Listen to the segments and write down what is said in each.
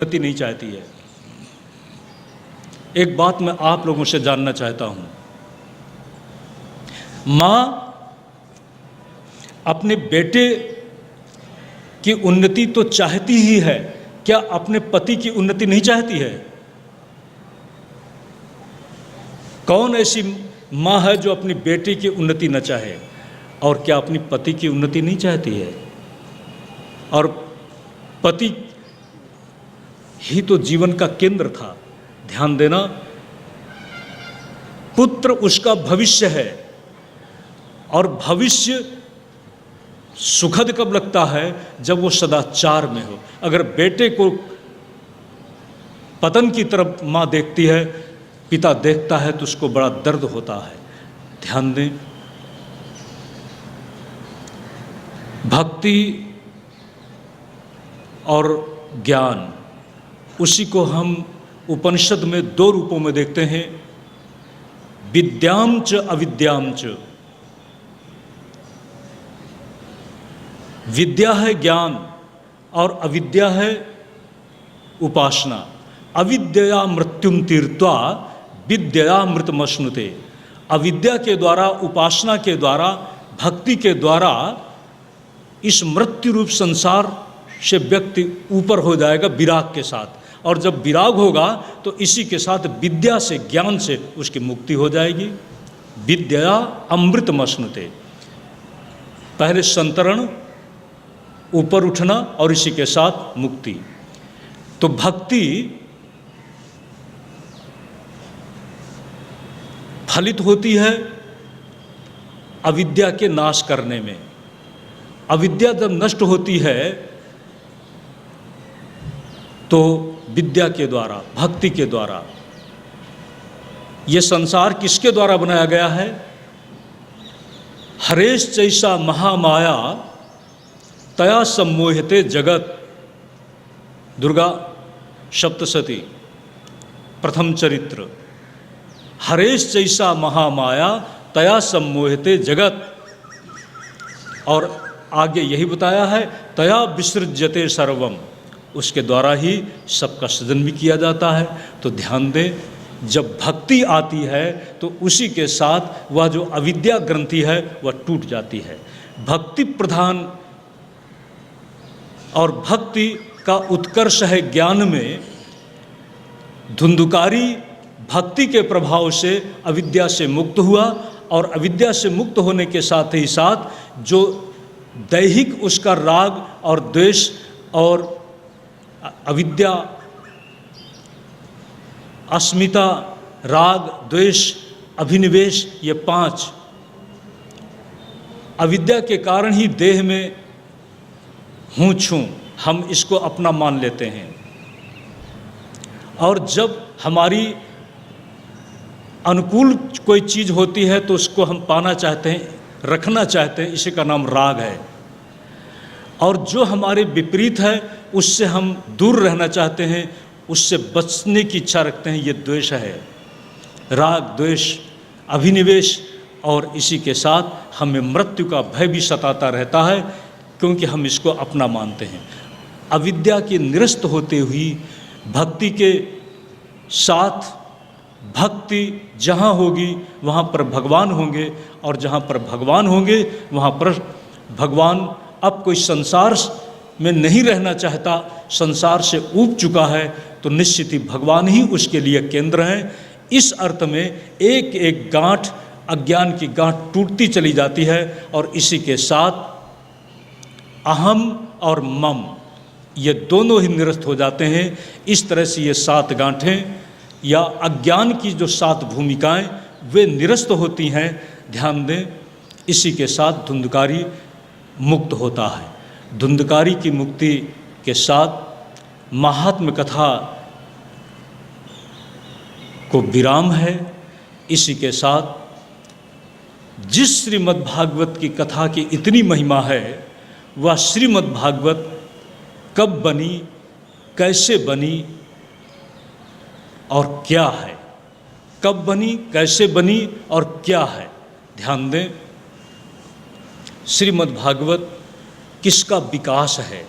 गति नहीं चाहती है। एक बात मैं आप लोगों से जानना चाहता हूं, मां अपने बेटे की उन्नति तो चाहती ही है, क्या अपने पति की उन्नति नहीं चाहती है? कौन ऐसी मां है जो अपनी बेटी की उन्नति न चाहे? और क्या अपनी पति की उन्नति नहीं चाहती है? और पति ही तो जीवन का केंद्र था। ध्यान देना, पुत्र उसका भविष्य है, और भविष्य सुखद कब लगता है? जब वो सदाचार में हो। अगर बेटे को पतन की तरफ मां देखती है, पिता देखता है, तो उसको बड़ा दर्द होता है। ध्यान दें, भक्ति और ज्ञान, उसी को हम उपनिषद में दो रूपों में देखते हैं, विद्याम च अविद्याम च। विद्या है ज्ञान और अविद्या है उपासना। अविद्या मृत्युम तीर्त्वा विद्या मृतमश्नुते। अविद्या के द्वारा, उपासना के द्वारा, भक्ति के द्वारा इस मृत्यु रूप संसार से व्यक्ति ऊपर हो जाएगा विराग के साथ। और जब विराग होगा तो इसी के साथ विद्या से, ज्ञान से उसकी मुक्ति हो जाएगी। विद्या अमृतमश्नुते। पहले संतरण, ऊपर उठना, और इसी के साथ मुक्ति। तो भक्ति फलित होती है अविद्या के नाश करने में। अविद्या जब नष्ट होती है तो विद्या के द्वारा, भक्ति के द्वारा। ये संसार किसके द्वारा बनाया गया है? हरेश चैसा महामाया तया सम्मोहिते जगत। दुर्गा सप्तशती प्रथम चरित्र। हरेश चैसा महामाया तया सम्मोहिते जगत। और आगे यही बताया है, तया विसृज्यते सर्वम। उसके द्वारा ही सबका सृजन भी किया जाता है। तो ध्यान दें, जब भक्ति आती है तो उसी के साथ वह जो अविद्या ग्रंथि है वह टूट जाती है। भक्ति प्रधान, और भक्ति का उत्कर्ष है ज्ञान में। धुंधुकारी भक्ति के प्रभाव से अविद्या से मुक्त हुआ, और अविद्या से मुक्त होने के साथ ही साथ जो दैहिक उसका राग और द्वेष और अविद्या, अस्मिता, राग, द्वेष, अभिनिवेश, ये पांच अविद्या के कारण ही देह में हूँ छूँ, हम इसको अपना मान लेते हैं। और जब हमारी अनुकूल कोई चीज़ होती है तो उसको हम पाना चाहते हैं, रखना चाहते हैं, इसी का नाम राग है। और जो हमारे विपरीत है उससे हम दूर रहना चाहते हैं, उससे बचने की इच्छा रखते हैं, ये द्वेष है। राग, द्वेष, अभिनिवेश, और इसी के साथ हमें मृत्यु का भय भी सताता रहता है, क्योंकि हम इसको अपना मानते हैं। अविद्या के निरस्त होते हुई भक्ति के साथ, भक्ति जहाँ होगी वहाँ पर भगवान होंगे, और जहाँ पर भगवान होंगे वहाँ पर भगवान। अब कोई संसार में नहीं रहना चाहता, संसार से ऊब चुका है, तो निश्चित ही भगवान ही उसके लिए केंद्र हैं। इस अर्थ में एक एक गांठ, अज्ञान की गांठ टूटती चली जाती है, और इसी के साथ अहम और मम, ये दोनों ही निरस्त हो जाते हैं। इस तरह से ये 7 गांठें या अज्ञान की जो 7 भूमिकाएं, वे निरस्त होती हैं। ध्यान दें, इसी के साथ धुंधकारी मुक्त होता है। धुंधकारी की मुक्ति के साथ महात्म कथा को विराम है। इसी के साथ जिस श्रीमद् भागवत की कथा की इतनी महिमा है, वह श्रीमद् भागवत कब बनी, कैसे बनी और क्या है? कब बनी, कैसे बनी और क्या है? ध्यान दें, श्रीमद् भागवत किसका विकास है?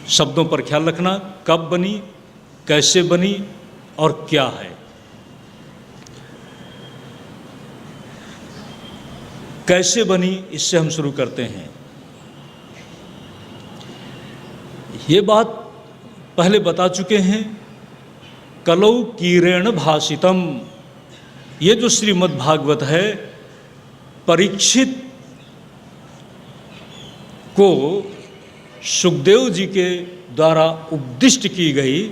शब्दों पर ख्याल रखना, कब बनी, कैसे बनी और क्या है। कैसे बनी, इससे हम शुरू करते हैं। ये बात पहले बता चुके हैं। कलौ कीरेण भाषितम, ये जो श्रीमद् भागवत है परीक्षित को सुखदेव जी के द्वारा उपदिष्ट की गई।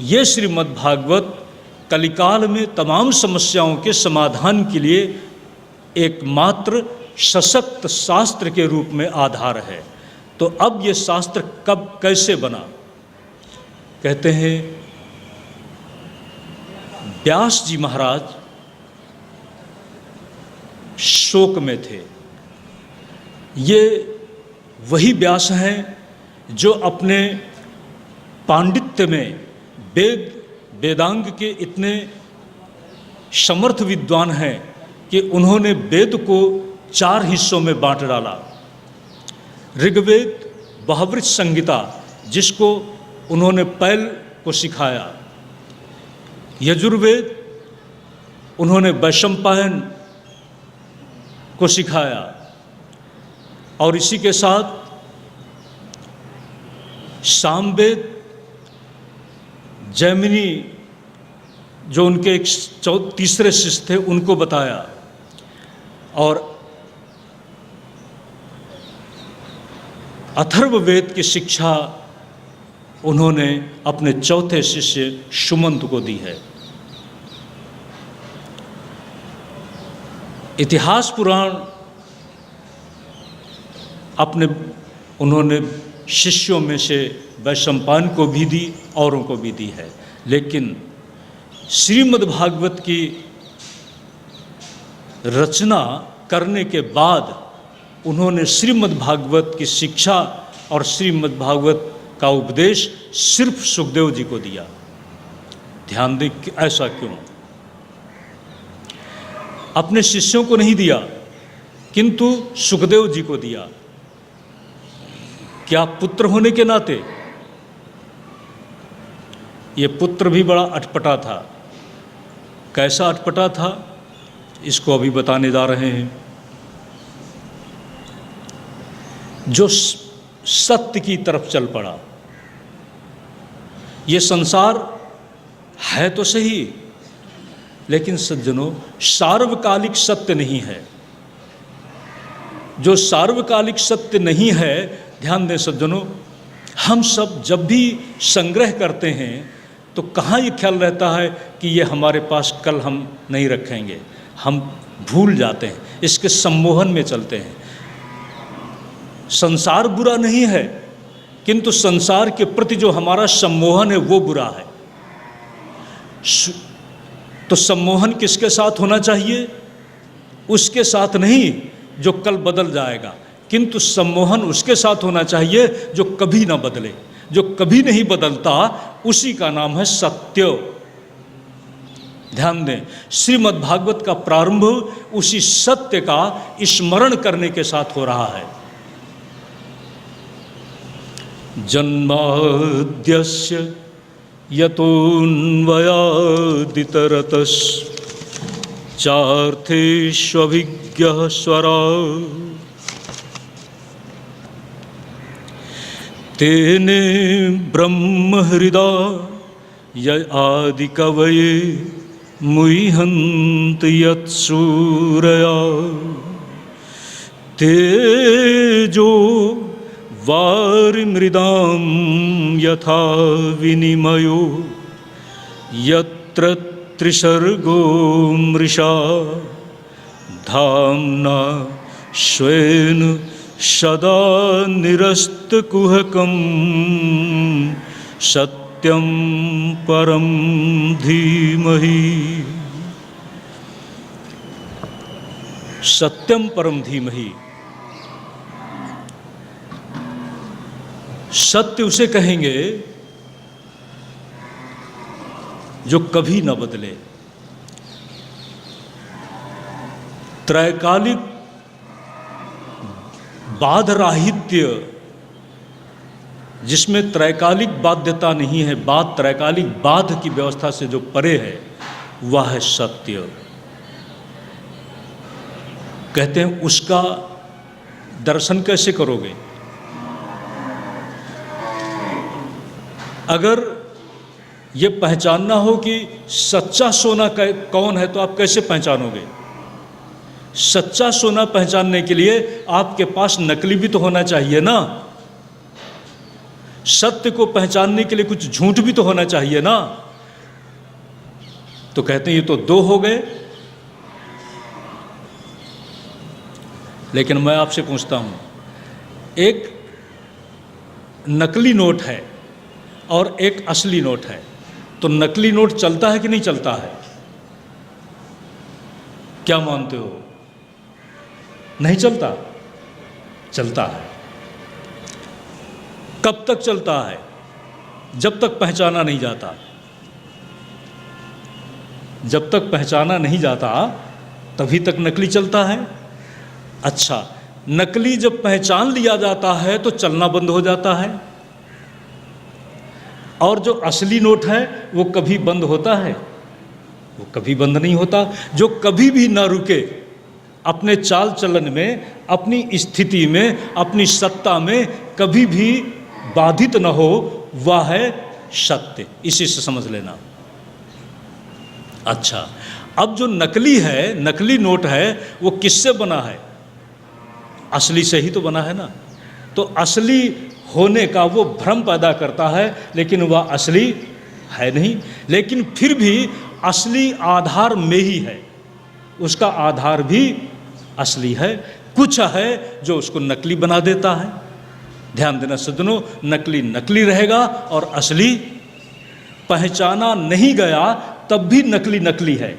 ये श्रीमद् भागवत कलिकाल में तमाम समस्याओं के समाधान के लिए एकमात्र सशक्त शास्त्र के रूप में आधार है। तो अब ये शास्त्र कब कैसे बना? कहते हैं व्यास जी महाराज शोक में थे। ये वही व्यास हैं जो अपने पांडित्य में वेदांग के इतने समर्थ विद्वान हैं कि उन्होंने वेद को 4 हिस्सों में बांट डाला। ऋग्वेद, बहवृच संहिता, जिसको उन्होंने पैल को सिखाया। यजुर्वेद उन्होंने वैशंपायन को सिखाया। और इसी के साथ सामवेद जैमिनी, जो उनके एक तीसरे शिष्य थे, उनको बताया। और अथर्ववेद की शिक्षा उन्होंने अपने चौथे शिष्य सुमंत को दी है। इतिहास पुराण अपने उन्होंने शिष्यों में से वैशंपायन को भी दी, औरों को भी दी है। लेकिन श्रीमद् भागवत की रचना करने के बाद उन्होंने श्रीमद् भागवत की शिक्षा और श्रीमद् भागवत का उपदेश सिर्फ सुखदेव जी को दिया। ध्यान दें कि ऐसा क्यों? अपने शिष्यों को नहीं दिया, किंतु सुखदेव जी को दिया। क्या पुत्र होने के नाते? ये पुत्र भी बड़ा अटपटा था। कैसा अटपटा था, इसको अभी बताने जा रहे हैं। जो सत्य की तरफ चल पड़ा। ये संसार है तो सही, लेकिन सज्जनों सार्वकालिक सत्य नहीं है। जो सार्वकालिक सत्य नहीं है, ध्यान दें सज्जनों, हम सब जब भी संग्रह करते हैं तो कहाँ ये ख्याल रहता है कि ये हमारे पास कल हम नहीं रखेंगे। हम भूल जाते हैं, इसके सम्मोहन में चलते हैं। संसार बुरा नहीं है, किंतु संसार के प्रति जो हमारा सम्मोहन है वो बुरा है। तो सम्मोहन किसके साथ होना चाहिए? उसके साथ नहीं जो कल बदल जाएगा, किंतु सम्मोहन उसके साथ होना चाहिए जो कभी ना बदले। जो कभी नहीं बदलता उसी का नाम है सत्य। ध्यान दें, श्रीमद् भागवत का प्रारंभ उसी सत्य का स्मरण करने के साथ हो रहा है। जन्माद्यस्य यतोऽन्वयादितरतश्चार्थेष्वभिज्ञः स्वराट् तेने ब्रह्महृदाय आदिकवये मुह्यन्ति यत्सूरया तेजो वारिमृदां यथा विनिमयो यत्र त्रिसर्गो मृषा धाम्ना स्वेन सदा निरस्तकुहकं सत्यं परं धीमहि। सत्यम परम धीमहि। सत्य उसे कहेंगे जो कभी न बदले। त्रैकालिक बाधराहित्य जिसमें त्रैकालिक बाध्यता नहीं है, बात त्रैकालिक बाध की व्यवस्था से जो परे है, वह है सत्य। कहते हैं उसका दर्शन कैसे करोगे? अगर ये पहचानना हो कि सच्चा सोना कौन है, तो आप कैसे पहचानोगे? सच्चा सोना पहचानने के लिए आपके पास नकली भी तो होना चाहिए ना। सत्य को पहचानने के लिए कुछ झूठ भी तो होना चाहिए ना। तो कहते हैं ये तो दो हो गए। लेकिन मैं आपसे पूछता हूं, एक नकली नोट है और एक असली नोट है, तो नकली नोट चलता है कि नहीं चलता है? क्या मानते हो? नहीं चलता? चलता है। कब तक चलता है? जब तक पहचाना नहीं जाता। जब तक पहचाना नहीं जाता तभी तक नकली चलता है। अच्छा, नकली जब पहचान लिया जाता है तो चलना बंद हो जाता है। और जो असली नोट है वो कभी बंद होता है? वो कभी बंद नहीं होता। जो कभी भी ना रुके, अपने चाल चलन में, अपनी स्थिति में, अपनी सत्ता में कभी भी बाधित न हो, वह है सत्य। इसी से समझ लेना। अच्छा, अब जो नकली है, नकली नोट है, वो किससे बना है? असली से ही तो बना है ना। तो असली होने का वो भ्रम पैदा करता है, लेकिन वह असली है नहीं। लेकिन फिर भी असली आधार में ही है, उसका आधार भी असली है। कुछ है जो उसको नकली बना देता है। ध्यान देना सज्जनों, नकली नकली रहेगा और असली पहचाना नहीं गया तब भी नकली नकली है।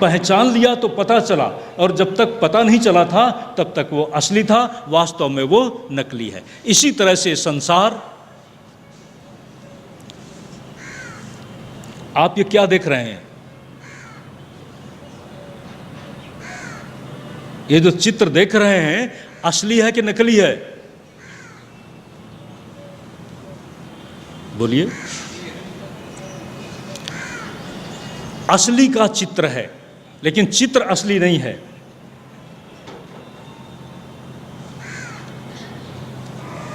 पहचान लिया तो पता चला, और जब तक पता नहीं चला था तब तक वो असली था, वास्तव में वो नकली है। इसी तरह से संसार, आप ये क्या देख रहे हैं? ये जो चित्र देख रहे हैं, असली है कि नकली है? बोलिए। असली का चित्र है, लेकिन चित्र असली नहीं है।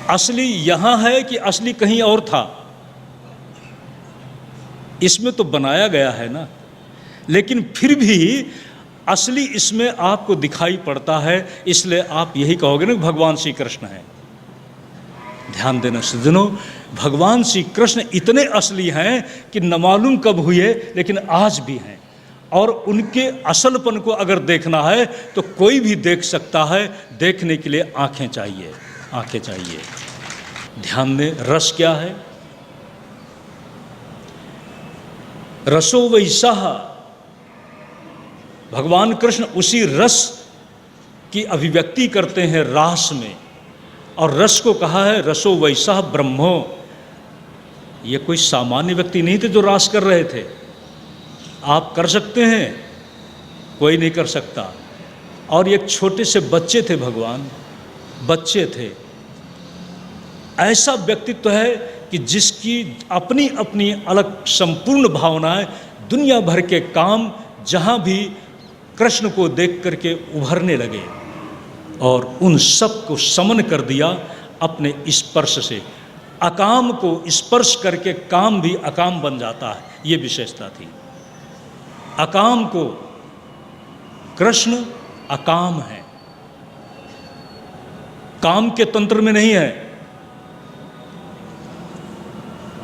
असली यहां है कि असली कहीं और था? इसमें तो बनाया गया है ना। लेकिन फिर भी असली इसमें आपको दिखाई पड़ता है, इसलिए आप यही कहोगे ना भगवान श्री कृष्ण है। ध्यान देना सज्जनों, भगवान श्री कृष्ण इतने असली हैं कि न मालूम कब हुए, लेकिन आज भी हैं। और उनके असलपन को अगर देखना है तो कोई भी देख सकता है। देखने के लिए आंखें चाहिए, आंखें चाहिए। ध्यान दें, रस क्या है? रसो वैसा, भगवान कृष्ण उसी रस की अभिव्यक्ति करते हैं रास में। और रस को कहा है रसो वैसा ब्रह्मो। ये कोई सामान्य व्यक्ति नहीं थे जो रास कर रहे थे। आप कर सकते हैं, कोई नहीं कर सकता। और एक छोटे से बच्चे थे, भगवान बच्चे थे। ऐसा व्यक्तित्व है कि जिसकी अपनी अपनी अलग संपूर्ण भावनाएं, दुनिया भर के काम जहां भी कृष्ण को देख करके उभरने लगे, और उन सब को समन कर दिया अपने स्पर्श से। अकाम को स्पर्श करके काम भी अकाम बन जाता है, ये विशेषता थी। अकाम को, कृष्ण अकाम है, काम के तंत्र में नहीं है।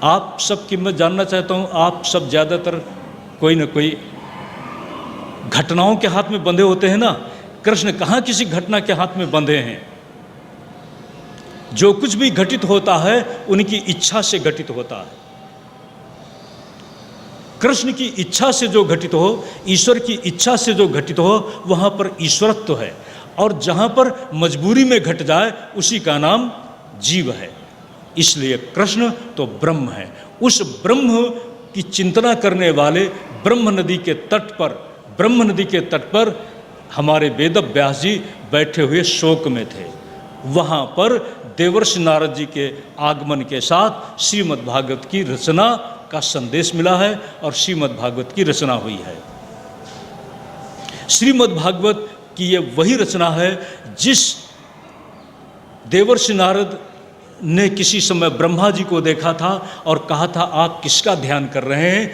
आप सब की मैं जानना चाहता हूं, आप सब ज्यादातर कोई ना कोई घटनाओं के हाथ में बंधे होते हैं ना। कृष्ण कहाँ किसी घटना के हाथ में बंधे हैं? जो कुछ भी घटित होता है उनकी इच्छा से घटित होता है। कृष्ण की इच्छा से जो घटित हो, ईश्वर की इच्छा से जो घटित हो, वहां पर ईश्वरत्व है। और जहां पर मजबूरी में घट जाए उसी का नाम जीव है। इसलिए कृष्ण तो ब्रह्म है। उस ब्रह्म की चिंतना करने वाले ब्रह्म नदी के तट पर, ब्रह्म नदी के तट पर हमारे वेद व्यास जी बैठे हुए शोक में थे। वहाँ पर देवर्षि नारद जी के आगमन के साथ श्रीमद् भागवत की रचना का संदेश मिला है और श्रीमद् भागवत की रचना हुई है। श्रीमद् भागवत की ये वही रचना है जिस देवर्षि नारद ने किसी समय ब्रह्मा जी को देखा था और कहा था आप किसका ध्यान कर रहे हैं,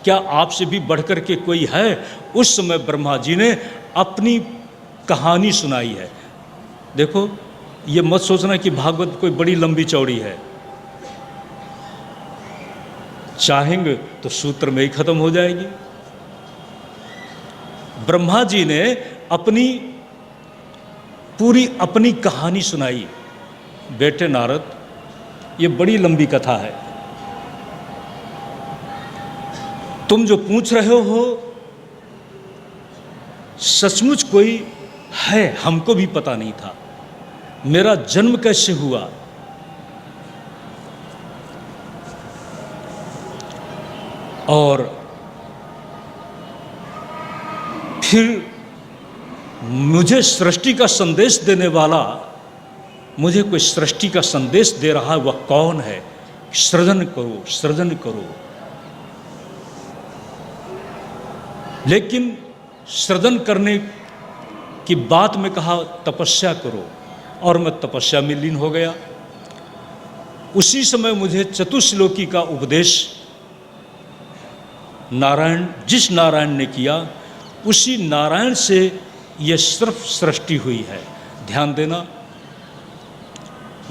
क्या आपसे भी बढ़कर के कोई है। उस समय ब्रह्मा जी ने अपनी कहानी सुनाई है। देखो, ये मत सोचना कि भागवत कोई बड़ी लंबी चौड़ी है, चाहेंगे तो सूत्र में ही खत्म हो जाएगी। ब्रह्मा जी ने पूरी अपनी कहानी सुनाई। बेटे नारद, ये बड़ी लंबी कथा है, तुम जो पूछ रहे हो सचमुच कोई है, हमको भी पता नहीं था। मेरा जन्म कैसे हुआ, और फिर मुझे सृष्टि का संदेश देने वाला, मुझे कोई सृष्टि का संदेश दे रहा है, वह कौन है। सृजन करो, सृजन करो। लेकिन सृजन करने की बात में कहा तपस्या करो, और मैं तपस्या में लीन हो गया। उसी समय मुझे चतुश्लोकी का उपदेश जिस नारायण ने किया, उसी नारायण से यह सिर्फ सृष्टि हुई है। ध्यान देना,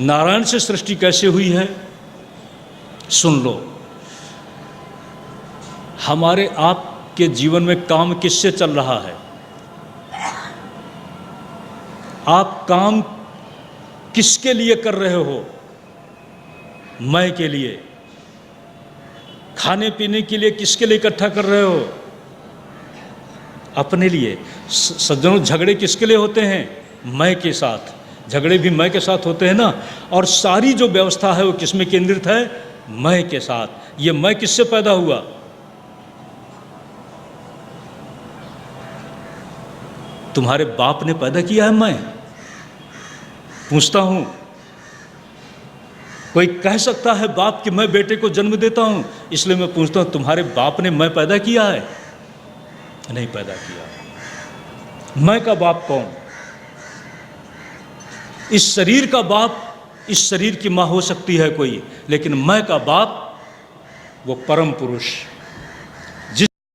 नारायण से सृष्टि कैसे हुई है सुन लो। हमारे आपके जीवन में काम किससे चल रहा है? आप काम किसके लिए कर रहे हो? मैं के लिए। खाने पीने के लिए किसके लिए इकट्ठा कर रहे हो? अपने लिए। सज्जनों, झगड़े किसके लिए होते हैं? मैं के साथ। झगड़े भी मैं के साथ होते हैं ना। और सारी जो व्यवस्था है वो किस में केंद्रित है? मैं के साथ। ये मैं किससे पैदा हुआ? तुम्हारे बाप ने पैदा किया है मैं? पूछता हूं। कोई कह सकता है बाप कि मैं बेटे को जन्म देता हूं, इसलिए मैं पूछता हूं तुम्हारे बाप ने मैं पैदा किया है? नहीं पैदा किया। मैं का बाप कौन? इस शरीर का बाप, इस शरीर की मां हो सकती है कोई, लेकिन मैं का बाप वो परम पुरुष